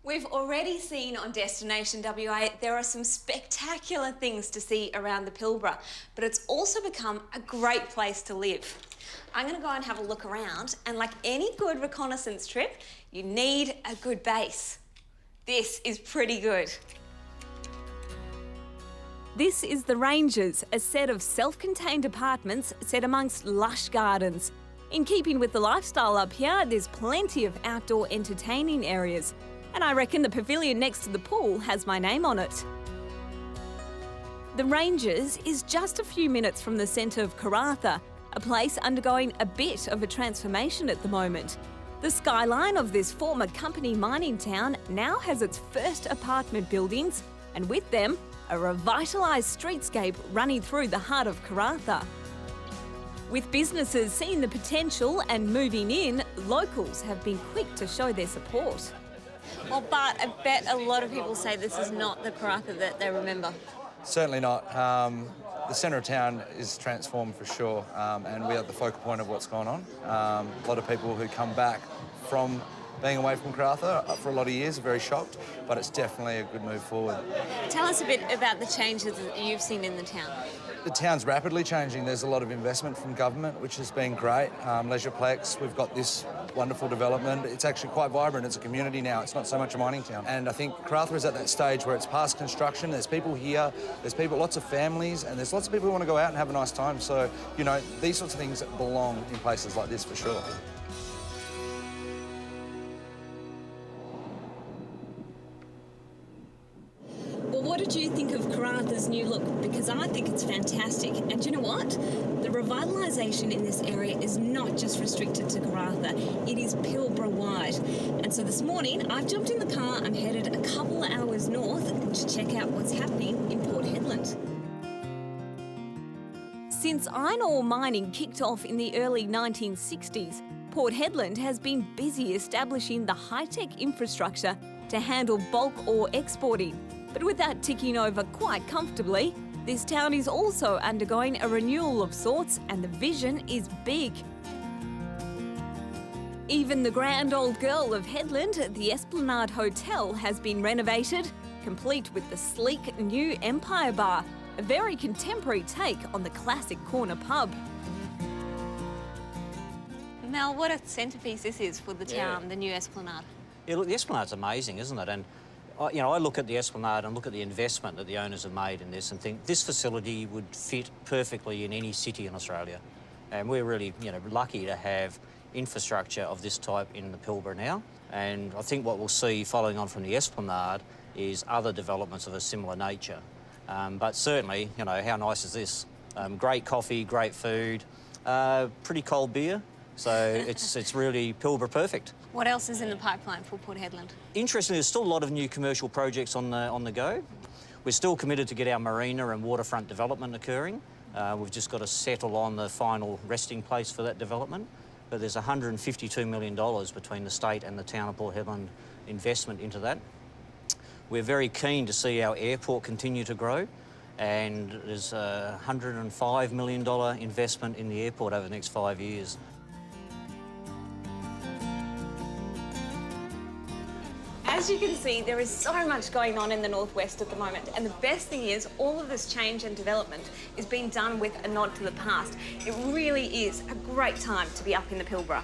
We've already seen on Destination WA there are some spectacular things to see around the Pilbara, but it's also become a great place to live. I'm going to go and have a look around, and like any good reconnaissance trip, you need a good base. This is pretty good. This is the Ranges, a set of self-contained apartments set amongst lush gardens. In keeping with the lifestyle up here, there's plenty of outdoor entertaining areas. And I reckon the pavilion next to the pool has my name on it. The Ranges is just a few minutes from the centre of Karratha, a place undergoing a bit of a transformation at the moment. The skyline of this former company mining town now has its first apartment buildings, and with them, a revitalised streetscape running through the heart of Karratha. With businesses seeing the potential and moving in, locals have been quick to show their support. Well, Bart, I bet a lot of people say this is not the Karratha that they remember. Certainly not. The centre of town is transformed for sure, and we are the focal point of what's going on. A lot of people who come back from being away from Karratha for a lot of years are very shocked, but it's definitely a good move forward. Tell us a bit about the changes that you've seen in the town. The town's rapidly changing. There's a lot of investment from government, which has been great. Leisureplex, we've got this wonderful development. It's actually quite vibrant. It's a community now. It's not so much a mining town. And I think Karratha is at that stage where it's past construction. There's people here, there's people, lots of families, and there's lots of people who want to go out and have a nice time. So, you know, these sorts of things belong in places like this for sure. What did you think of Karratha's new look? Because I think it's fantastic. And you know what? The revitalisation in this area is not just restricted to Karratha. It is Pilbara-wide. And so this morning, I've jumped in the car. I'm headed a couple of hours north to check out what's happening in Port Hedland. Since iron ore mining kicked off in the early 1960s, Port Hedland has been busy establishing the high-tech infrastructure to handle bulk ore exporting. But with that ticking over quite comfortably, this town is also undergoing a renewal of sorts, and the vision is big. Even the grand old girl of Hedland, the Esplanade Hotel, has been renovated, complete with the sleek new Empire Bar, a very contemporary take on the classic corner pub. Mel, what a centrepiece this is for the town, the new Esplanade. Yeah, look, the Esplanade's amazing, isn't it? And you know, I look at the Esplanade and look at the investment that the owners have made in this and think this facility would fit perfectly in any city in Australia. And we're really, you know, lucky to have infrastructure of this type in the Pilbara now. And I think what we'll see following on from the Esplanade is other developments of a similar nature. But certainly, you know, how nice is this? Great coffee, great food, pretty cold beer. So it's really Pilbara perfect. What else is in the pipeline for Port Hedland? Interestingly, there's still a lot of new commercial projects on the go. We're still committed to get our marina and waterfront development occurring. We've just got to settle on the final resting place for that development. But there's $152 million between the state and the town of Port Hedland investment into that. We're very keen to see our airport continue to grow, and there's a $105 million investment in the airport over the next 5 years. As you can see, there is so much going on in the northwest at the moment, and the best thing is all of this change and development is being done with a nod to the past. It really is a great time to be up in the Pilbara.